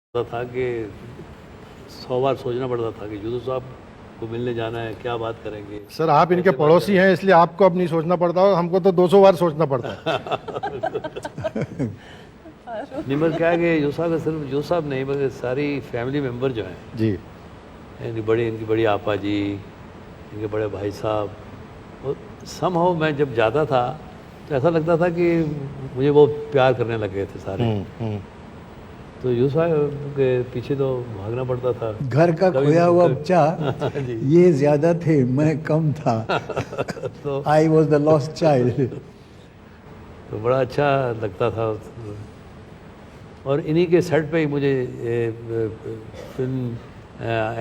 था कि 100 बार सोचना पड़ता था कि यूसुफ साहब को मिलने जाना है, क्या बात करेंगे। सर आप इनके पड़ोसी हैं इसलिए आपको अब नहीं सोचना पड़ता और हमको तो 200 बार सोचना पड़ता है। नहीं मगर क्या है कि यूसुफ साहब का सिर्फ यूसुफ साहब नहीं बल्कि सारी फैमिली मेम्बर जो हैं, जी इनकी बड़ी आपा जी, इनके बड़े भाई साहब, और समहाउ मैं जब जाता था तो ऐसा लगता था कि मुझे वो प्यार करने लग गए थे सारे। तो यूसुफ साहब के पीछे तो भागना पड़ता था। घर का खोया हुआ बच्चा ये ज्यादा थे, मैं कम था। तो I was the lost child. तो बड़ा अच्छा लगता था। और इन्हीं के सेट पे ही मुझे फिल्म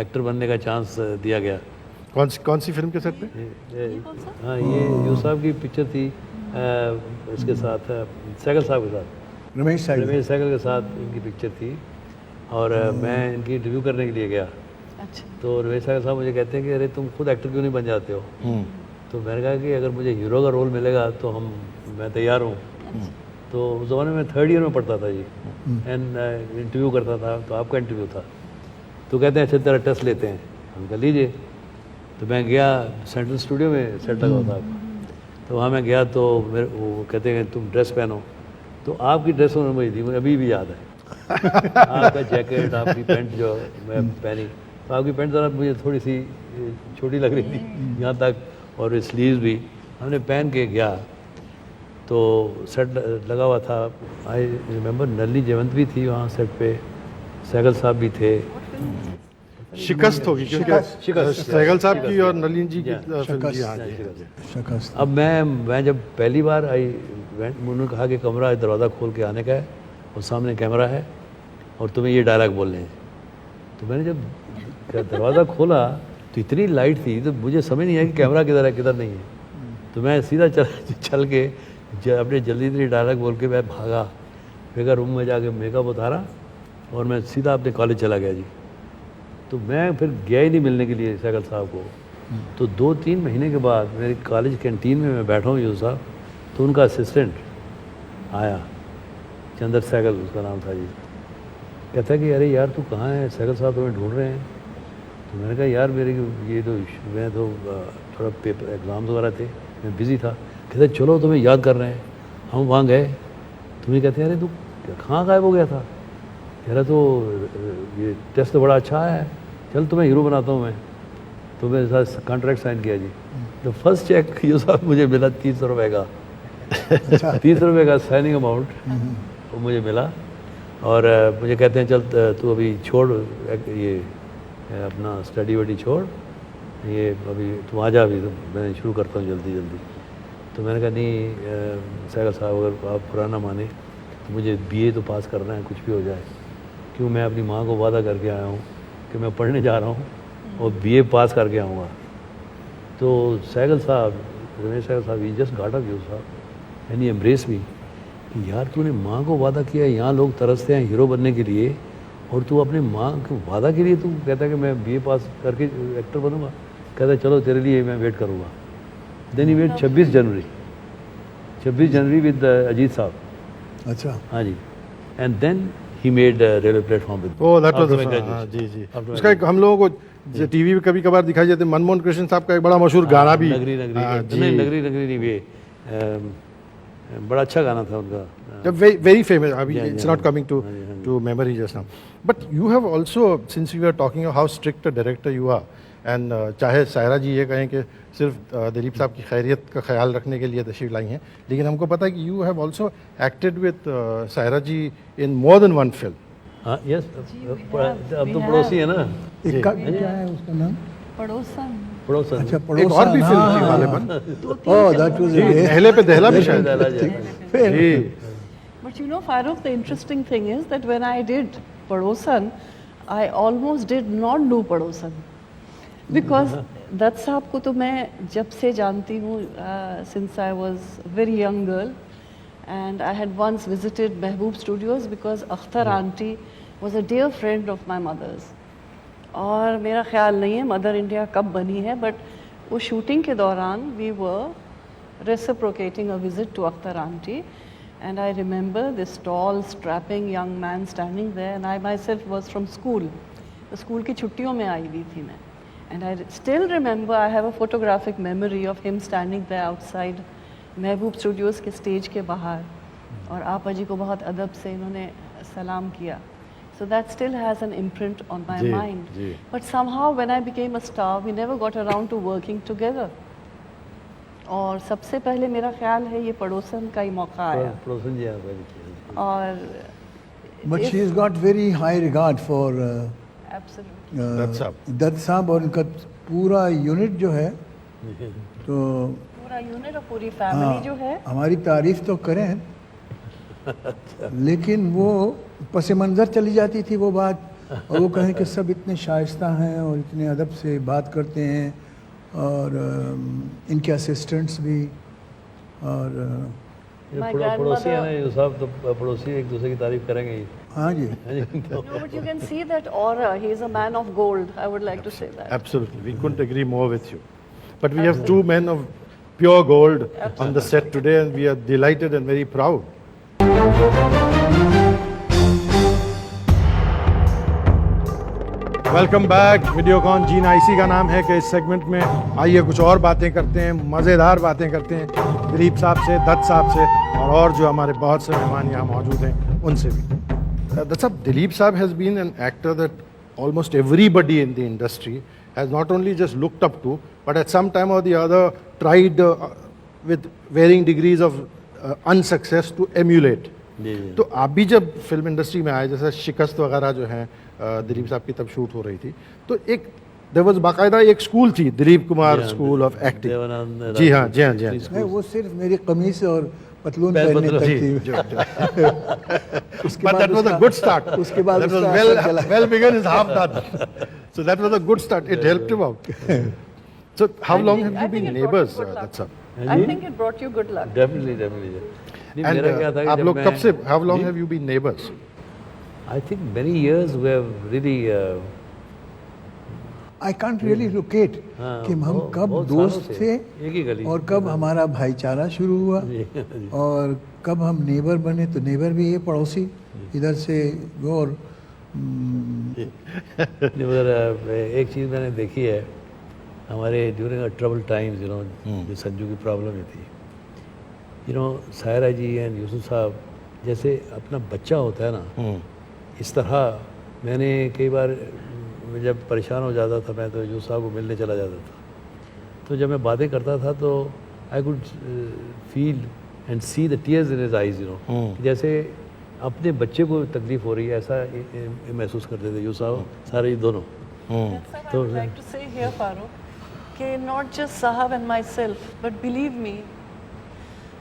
एक्टर बनने का चांस दिया गया। कौन सी फिल्म के सेट पे? हाँ, ये यूसुफ साहब की पिक्चर थी इसके साथ सहगल साहब के साथ, रमेश सहगल के साथ इनकी पिक्चर थी। और मैं इनकी इंटरव्यू करने के लिए गया। अच्छा। तो रमेश सहगल साहब मुझे कहते हैं कि अरे तुम खुद एक्टर क्यों नहीं बन जाते हो। तो मैंने कहा कि अगर मुझे हीरो का रोल मिलेगा तो मैं तैयार हूँ। तो उस ज़माने में 3rd ईयर में पढ़ता था जी, एंड इंटरव्यू करता था। तो आपका इंटरव्यू था, तो कहते हैं अच्छा तेरा टेस्ट लेते हैं। हम कह लीजिए। तो मैं गया, सेंट्रल स्टूडियो में सेट लगा था। तो वहाँ मैं गया तो वो कहते हैं तुम ड्रेस पहनो। तो आपकी ड्रेस उन्होंने मुझे दी, मुझे अभी भी याद है। आपका जैकेट, आपकी पैंट जो मैं पहनी, तो आपकी पैंट ज़रा मुझे थोड़ी सी छोटी लग रही थी यहाँ तक, और स्लीव्स भी। हमने पहन के गया तो सेट लगा हुआ था। आई रिमेंबर नली जयवंत भी थी वहाँ सेट पे, सहगल साहब भी थे। शिकस्त होगी क्योंकि सहगल साहब की और नलिन जी की फिल्म जी। हाँ जी। शिकस्त। अब मैं जब पहली बार उन्होंने कहा कि कमरा दरवाज़ा खोल के आने का है और सामने कैमरा है और तुम्हें ये डायलॉग बोलने हैं। तो मैंने जब दरवाज़ा खोला तो इतनी लाइट थी तो मुझे समझ नहीं आया कि कैमरा किधर है किधर नहीं है। तो मैं सीधा चल के अपने जल्दी डायलॉग बोल के मैं भागा, फिर रूम में जाके मेकअप उतारा और मैं सीधा अपने कॉलेज चला गया जी। तो मैं फिर गया ही नहीं मिलने के लिए सहगल साहब को। तो 2-3 महीने के बाद मेरे कॉलेज कैंटीन में मैं बैठा हूँ यूसुफ साहब, तो उनका असिस्टेंट आया, चंद्र सहगल उसका नाम था जी। कहता है कि अरे यार तू कहाँ है, सहगल साहब तुम्हें ढूंढ रहे हैं। तो मैंने कहा यार मेरे ये तो मैं तो थोड़ा पेपर एग्ज़ाम्स वगैरह थे, मैं बिज़ी था। कहते चलो तुम्हें याद कर रहे हैं। हम वहाँ गए, तुम्हें कहते हैं अरे तू कहाँ गायब हो गया था। कह रहा तो ये टेस्ट तो बड़ा अच्छा है, चल तुम्हें हीरो बनाता हूँ मैं। तो मेरे साथ कॉन्ट्रैक्ट साइन किया जी। तो फर्स्ट चेक ये साहब मुझे मिला 30 रुपये का। 30 रुपये का साइनिंग अमाउंट वो मुझे मिला। और मुझे कहते हैं चल तू अभी छोड़ ये अपना स्टडी वडी छोड़, ये अभी तू आ जा, अभी तो मैं शुरू करता हूँ जल्दी। तो मैंने कहा नहीं सहगल साहब अगर आप पुराना माने तो मुझे BA तो पास करना है, कुछ भी हो जाए। क्यों, मैं अपनी माँ को वादा करके आया हूँ कि मैं पढ़ने जा रहा हूँ और BA पास करके आऊँगा। तो सहगल साहब, रमेश सहगल साहब, ही जस्ट गॉट अप यूसुफ साहब एंड ही एम्ब्रेस मी कि यार तूने माँ को वादा किया, यहाँ लोग तरसते हैं हीरो बनने के लिए और तू अपने माँ के वादा के लिए तू कहता है कि मैं BA पास करके एक्टर बनूंगा। कहता है चलो तेरे लिए मैं वेट करूँगा। Then he wait 26 January with Ajit साहब। अच्छा। हाँ जी। And then he made railway platform with. Oh that was जी। उसका एक हम लोगों को टीवी पे कभी कभार दिखाई देते मनमोहन कृष्ण साहब का एक बड़ा मशहूर गाना भी नगरी नहीं वे बड़ा अच्छा गाना था उनका। very famous. It's not coming to memory just now. But you have also, since we were talking of how strict a director you are, and चाहे सायरा जी ये कहें कि सिर्फ दिलीप साहब की खैरियत का ख्याल रखने के लिए तशरीफ लाई हैं, लेकिन हमको पता है कि you have also acted with Saira ji in more than one film. हाँ यस, अब तो पड़ोसी है ना। क्या है उसका नाम? पड़ोसन। अच्छा, एक और भी फिल्म थी गालिबन। ओह दैट वाज दहले पे दहला भी शायद। जी। But you know, Farooq, the interesting thing is that when I did Padosan, I almost did not do Padosan. Because Dutt साहब को तो मैं जब से जानती हूँ, since I was a very young girl, and I had once visited Mehboob Studios because Akhtar auntie was a dear friend of my mother's. और मेरा ख्याल नहीं है मदर इंडिया कब बनी है, बट वो शूटिंग के दौरान we were reciprocating a visit to Akhtar auntie. And I remember this tall, strapping young man standing there, and I myself was from school. The school की छुट्टियों में आई हुई थी मैं. And I still remember, I have a photographic memory of him standing there outside Mehboob Studios के stage के बाहर, और आपा जी को बहुत अदब से इन्होंने सलाम किया. So that still has an imprint on my ji, mind. Ji. But somehow when I became a star, we never got around to working together. और सबसे पहले मेरा ख्याल है ये पड़ोसन का ही मौका आया. पड़ोसन जी यहाँ पर और But she has got very high regard for absolutely. Dutt साहब. दत्त साहब, और उनका पूरा यूनिट जो है, तो पूरा यूनिट और पूरी फैमिली जो है, हमारी तारीफ तो करें, लेकिन वो पस मंज़र चली जाती थी वो बात, और वो कहें कि सब इतने शाइस्ता हैं और इतने अदब से बात करते हैं, और इनके असिस्टेंट्स भी, और My पड़ोसी है ना grandmother- ये साहब, तो पड़ोसी एक दूसरे की तारीफ करेंगे ही. हाँ जी. no, but you can see that aura. He is a man of gold. I would like to say that. Absolutely, we couldn't agree more with you. But we have two men of pure gold on the set today, and we are delighted and very proud. Welcome back. Videocon जीना इसी का नाम है कि इस segment में आइए कुछ और बातें करते हैं, मज़ेदार बातें करते हैं दिलीप साहब से, दत्त साहब से, और जो हमारे बहुत से मेहमान यहाँ मौजूद हैं उनसे भी. दत्त साहब, दिलीप साहब has been an actor that almost everybody in the industry has not only just looked up to, but at some time or the other tried with varying degrees of unsuccess to emulate. जी जी. तो आप भी जब film industry में आए, जैसे शिकस्त वगैरह जो है दिलीप साहब की तब शूट हो रही थी, तो एक देयर वाज बाकायदा एक स्कूल थी, Dilip Kumar school of acting. Devanand जी हाँ, जी हाँ, जी हाँ. नहीं, वो सिर्फ मेरी कमीज और पतलून पैर पहनने पतलून, तक जी, थी. जो- उसके But बाद that was a उसका- good start. उसके बाद That was उसका well, असर चला. well begun is half done. So that was a good start. It helped him out. So how long have I you think been it brought you neighbors, good luck. Dत्त साहब? I think it brought you good luck. Definitely definitely. नहीं, And मेरा क्या था कि आप जब लोग मैं- कब से, how long ji? have you been neighbors? I think many years we have really I can't really locate हाँ, कि हम बहुत- कब बहुत सालों दोस्त से, थे एक ही गली और कब हमारा भाईचारा शुरू हुआ, जी, जी. और कब हम नेबर बने. तो नेबर भी ये पड़ोसी इधर से वो, और नहीं, मगर एक चीज़ मैंने देखी है हमारे ड्यूरिंग अ ट्रबल टाइम्स, जो संजू की प्रॉब्लम ही थी, सायरा जी एंड यूसुफ साहब जैसे अपना बच्चा होता है ना, इस तरह मैंने कई बार जब परेशान हो जाता था मैं, तो यूसुफ साहब को मिलने चला जाता था. तो जब मैं बातें करता था तो I could feel and see the tears in his eyes, जैसे अपने बच्चे को तकलीफ हो रही है, ऐसा महसूस करते थे यूसुफ साहब, सारे दोनों. That's what I would like to say here, Farooq, कि not just Sahab and myself, but believe me,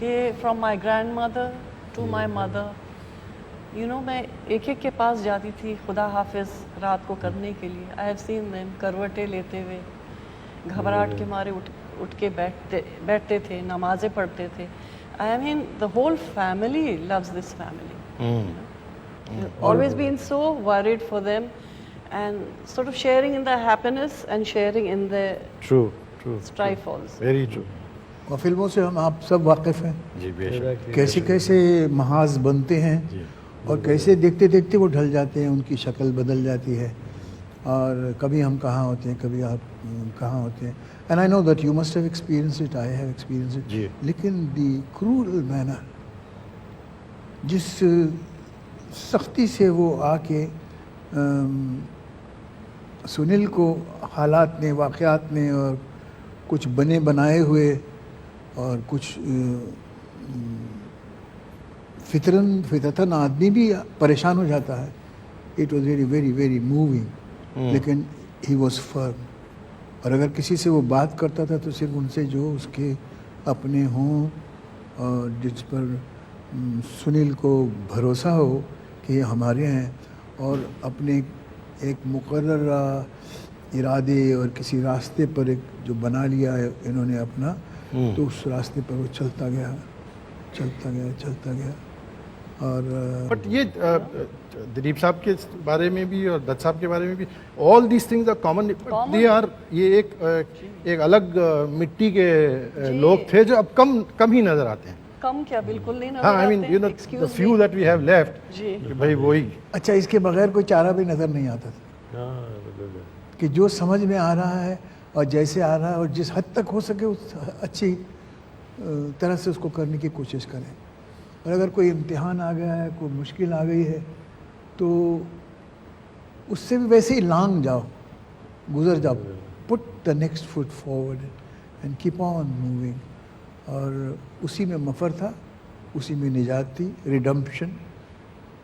कि from my grandmother to my mother, मैं एक एक के पास जाती थी खुदा हाफिज रात को करने के लिए. I have seen them करवटें लेते हुए, घबराहट के मारे उठ के बैठते थे, नमाजें पढ़ते थे. I mean, the whole family loves this family. Always been so worried for them, and sort of sharing in the happiness and sharing in the True, true. strife also. Very true. और फिल्मों से हम आप सब वाकिफ़ हैं, जी बेशक. कैसे कैसे महाज बनते हैं, और कैसे देखते देखते वो ढल जाते हैं, उनकी शक्ल बदल जाती है, और कभी हम कहाँ होते हैं, कभी आप कहाँ होते हैं. And I know that you must have experience it, I have experience जी. इट. लेकिन दी क्रूरल मैनर, जिस सख्ती से वो आके सुनील को हालात ने, वाक़यात ने, और कुछ बने बनाए हुए और कुछ फितरतन आदमी भी परेशान हो जाता है. It was very very very moving, लेकिन ही वॉज फर्म. और अगर किसी से वो बात करता था तो सिर्फ उनसे जो उसके अपने हों, और जिस पर सुनील को भरोसा हो कि ये हमारे हैं, और अपने एक मुकर्ररा इरादे और किसी रास्ते पर एक जो बना लिया है इन्होंने अपना, तो उस रास्ते पर वो चलता गया, चलता गया, चलता गया. और बट ये दिलीप साहब के बारे में भी और दत्त साहब के बारे में भी, all these things are common. They are, ये एक अलग मिट्टी के लोग थे जो अब कम ही नजर आते हैं. कम क्या बिल्कुल नहीं नजर हाँ, I mean, आते। you know, the Excuse few me। that we have left, जी। कि भाई वही। अच्छा, इसके बगैर कोई चारा भी नज़र नहीं आता था हाँ, कि जो समझ में आ रहा है और जैसे आ रहा है और जिस हद तक हो सके उस अच्छी तरह से उसको करने की कोशिश करें। और अगर कोई इम्तिहान आ गया है, कोई मुश्किल आ गई है, तो उससे भी वैसे ही लांग जाओ, गुजर जाओ, put the next foot forward and keep on moving. और उसी में मफर था, उसी में निजात थी, रिडम्पशन,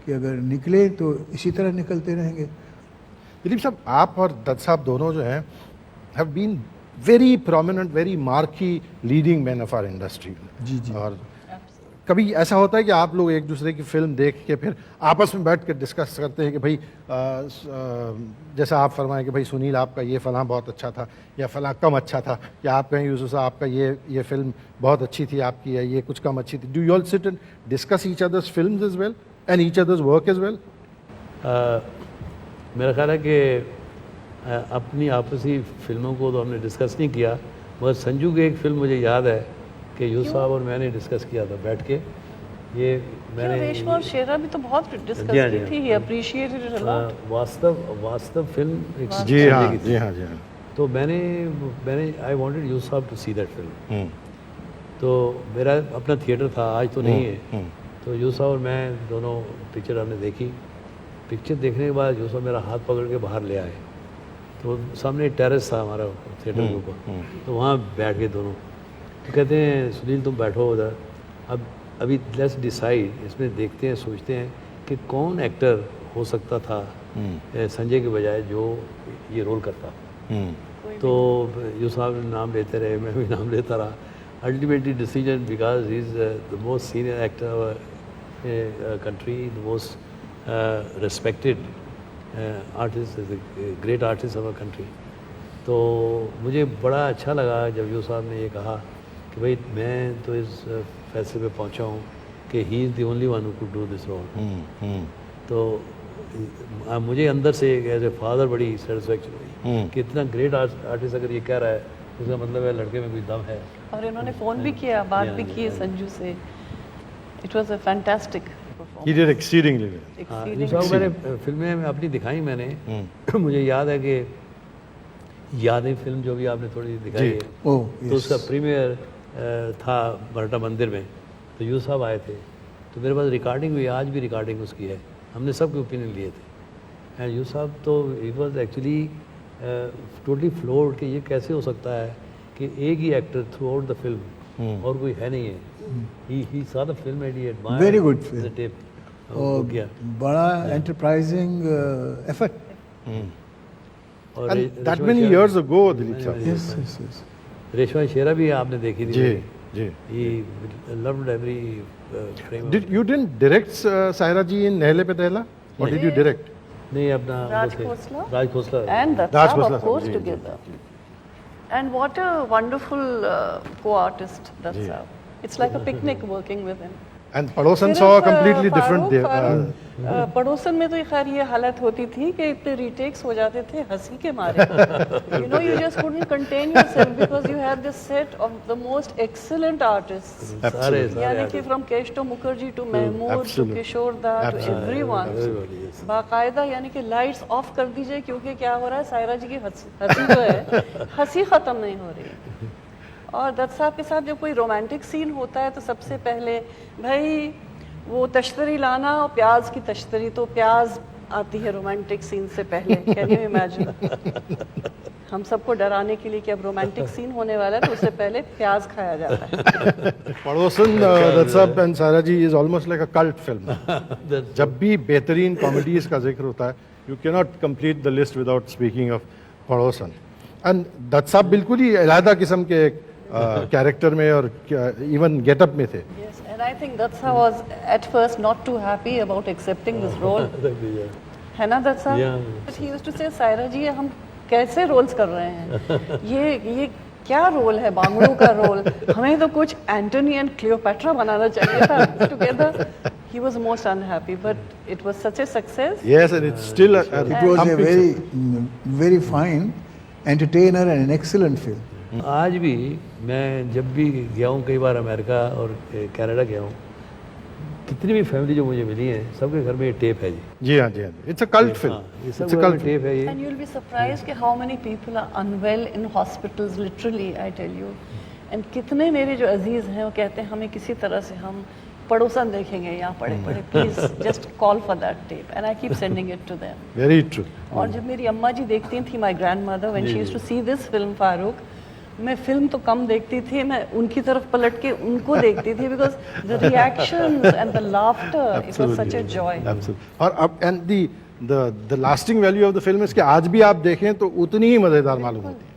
कि अगर निकले तो इसी तरह निकलते रहेंगे। दिलीप साहब, आप और दत्त साहब दोनों जो हैं have been very prominent, very marquee leading man of our industry. जी जी। और कभी ऐसा होता है कि आप लोग एक दूसरे की फिल्म देख के फिर आपस में बैठ कर डिस्कस करते हैं कि भाई जैसा आप फरमाएं कि भाई सुनील आपका ये फ़लाँ बहुत अच्छा था या फ़लाँ कम अच्छा था, या आप कहें यूसुफ साहब आपका ये फिल्म बहुत अच्छी थी आपकी, या ये कुछ कम अच्छी थी। Do you all sit and discuss each other's films as well and each other's work as well? मेरा ख्याल है कि अपनी आपसी फिल्मों को तो हमने डिस्कस नहीं किया, मगर संजू की एक फिल्म मुझे याद है कि यूसुफ साहब और मैंने डिस्कस किया था बैठ के। ये मैंने रेशमा और शेरा भी तो बहुत डिस्कस जी हाँ, की जी हाँ। थी, ही अप्रिशिएटेड इट अ लॉट। वास्तव फिल्म एक जी संजय हाँ, की थी। जी हाँ, जी हाँ। तो मैंने आई वांटेड यूसुफ साहब टू सी दैट फिल्म। तो मेरा अपना थिएटर था, आज तो नहीं है। तो यूसुफ और मैं दोनों पिक्चर हमने देखी। पिक्चर देखने के बाद यूसुफ मेरा हाथ पकड़ के बाहर ले आए। तो सामने टेरेस था हमारा थिएटर के ऊपर, तो वहाँ बैठ गए दोनों। तो कहते हैं सुनील तुम बैठो उधर, अब अभी लेट्स डिसाइड, इसमें देखते हैं, सोचते हैं कि कौन एक्टर हो सकता था संजय के बजाय जो ये रोल करता। तो यूसुफ साहब ने नाम लेते रहे, मैं भी नाम लेता रहा। Ultimately decision, because he is the most senior actor country, the most respected artist, is a great artist of our country. तो मुझे बड़ा अच्छा लगा जब यूसुफ साहब ने ये कहा कि भाई मैं तो इस फैसले पे पहुंचा हूँ कि he is the only one who could do this role. तो मुझे अंदर से एज ए फादर बड़ी सेटिस्फेक्शन हुई कि इतना ग्रेट आर्टिस्ट अगर ये कह रहा है, उसका मतलब है लड़के में कोई दम है। और इन्होंने फ़ोन भी किया, बात भी की संजू से। It was a fantastic He did exceedingly well. Yusuf साहब मैंने फिल्में अपनी दिखाई मैंने मुझे याद है कि यादें फिल्म जो भी आपने थोड़ी दिखाई है, तो उसका प्रीमियर था मराठा मंदिर में। तो यूसुफ साहब आए थे, तो मेरे पास रिकॉर्डिंग हुई, आज भी रिकॉर्डिंग उसकी है। हमने सबके ओपिनियन लिए थे। एंड यूसुफ साहब तो it was actually totally floored कि ये कैसे हो सकता है कि एक ही actor throughout the film और कोई है नहीं है। he saw the film and he admired Very good film. the tape. और बड़ा एंटरप्राइजिंग एफर्ट। और And that many years ago, Dilip sir. Yes yes yes. Reshma Shera भी आपने देखी थी। जी जी। He loved every frame. You didn't direct Saira ji in Nehle Pe Dehla, or did you direct? नहीं अपना Raj Khosla? Raj Khosla and Raj Datta, Khosla, of course, ji, ji, together. And what a wonderful co-artist that's ji. It's like a picnic working with him. And Padosan सिर्फ, saw a completely different. Farooq, पड़ोसन में तो खैर ये हालत होती थी कि इतने रीटेक्स हो जाते थे हंसी के मारे। You know, you just couldn't contain yourself because you had this set of the most excellent artists. सारे यानी कि from Keshto Mukherjee to Mahmood to Absolutely. Kishore Da to Absolutely. everyone. Everybody, yes. बाकायदा यानी कि lights off कर दीजिए क्योंकि क्या हो रहा है, सायरा जी की हंसी जो है हंसी ख़त्म नहीं हो रही। और दत्त साहब के साथ जब कोई रोमांटिक सीन होता है तो सबसे पहले भाई वो तश्तरी लाना और प्याज की तश्तरी, तो प्याज आती है रोमांटिक सीन से पहले। Can you imagine? हम सबको डराने के लिए कि अब रोमांटिक सीन होने वाला है तो उससे पहले प्याज खाया जाता है। Padosan, Dutt Sahab and Saira ji is almost like a cult film. जब भी बेहतरीन कॉमेडीज का जिक्र होता है, you cannot complete the list without speaking of Padosan. And Dutt Sahab बिल्कुल ही अलग किस्म के कैरेक्टर में और इवन गेटअप में थे। Yes, and I think Datta was at first not too happy about accepting this role. है ना दत्त साहब? Yeah. But he used to say, Saira जी हम कैसे रोल्स कर रहे हैं? ये क्या रोल है, बांगड़ू का रोल? हमें तो कुछ एंटनी एंड क्लियोपेट्रा बनाना चाहिए था together. He was most unhappy, but it was such a success. Yes, and it's still It was a very fine entertainer and an excellent film. आज भी मैं जब भी गया हूँ कई बार अमेरिका और कनाडा गया हूँ, कितनी भी फैमिली जो मुझे मिली है सबके घर में ये टेप है जी। जी हाँ, जी हाँ, इट्स अ कल्ट फिल्म, ये इट्स सब अ घर में कल्ट टेप है ये। And you'll be surprised कि how many people are unwell in hospitals, literally, I tell you. And कितने मेरे जो अजीज हैं वो कहते हैं हमें किसी तरह से हम पड़ोसन देखेंगे यहाँ पड़े पड़े, please just call for that tape and I keep sending it to them. Very true. और जब मेरी अम्मा जी देखती थी, my grandmother when she used to see this film Farooq, मैं फिल्म तो कम देखती थी, मैं उनकी तरफ पलट के उनको देखती थी because the reactions and the laughter, it was such a joy. और अब and the lasting value of the film is कि आज भी आप देखें तो उतनी ही मजेदार मालूम होती है।